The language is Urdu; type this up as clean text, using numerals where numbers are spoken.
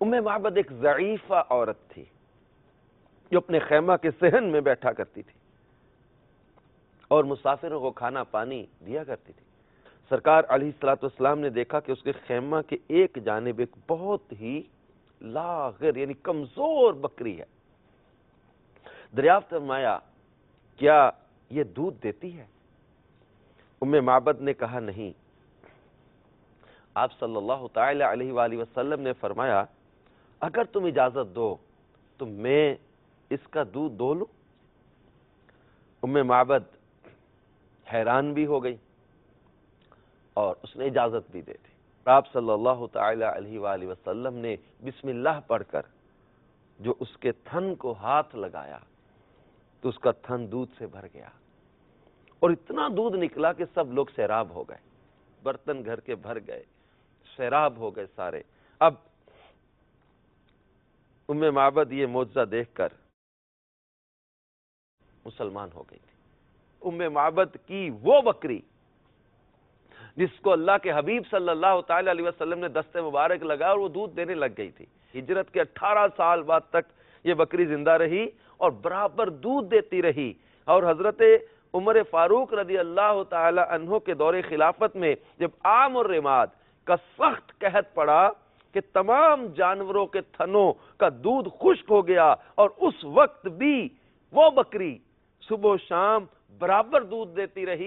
ام معبد ایک ضعیفہ عورت تھی جو اپنے خیمہ کے صحن میں بیٹھا کرتی تھی اور مسافروں کو کھانا پانی دیا کرتی تھی۔ سرکار علیہ السلام نے دیکھا کہ اس کے خیمہ کے ایک جانب ایک بہت ہی لاغر یعنی کمزور بکری ہے۔ دریافت فرمایا کیا یہ دودھ دیتی ہے؟ ام معبد نے کہا نہیں۔ آپ صلی اللہ تعالی علیہ وآلہ وسلم نے فرمایا اگر تم اجازت دو تو میں اس کا دودھ دو لوں؟ ام معبد حیران بھی ہو گئی اور اس نے اجازت بھی دے دی۔ آپ صلی اللہ تعالی علیہ وآلہ وسلم نے بسم اللہ پڑھ کر جو اس کے تھن کو ہاتھ لگایا تو اس کا تھن دودھ سے بھر گیا اور اتنا دودھ نکلا کہ سب لوگ سیراب ہو گئے، برتن گھر کے بھر گئے، سیراب ہو گئے سارے۔ اب ام معبد یہ معجزہ دیکھ کر مسلمان ہو گئی تھی۔ ام معبد کی وہ بکری جس کو اللہ کے حبیب صلی اللہ تعالی علیہ وسلم نے دست مبارک لگا اور وہ دودھ دینے لگ گئی تھی۔ ہجرت کے 18 سال بعد تک یہ بکری زندہ رہی اور برابر دودھ دیتی رہی، اور حضرت عمر فاروق رضی اللہ تعالی عنہ کے دور خلافت میں جب عام الرماد کا سخت قحط پڑا کہ تمام جانوروں کے تھنوں کا دودھ خشک ہو گیا، اور اس وقت بھی وہ بکری صبح و شام برابر دودھ دیتی رہی۔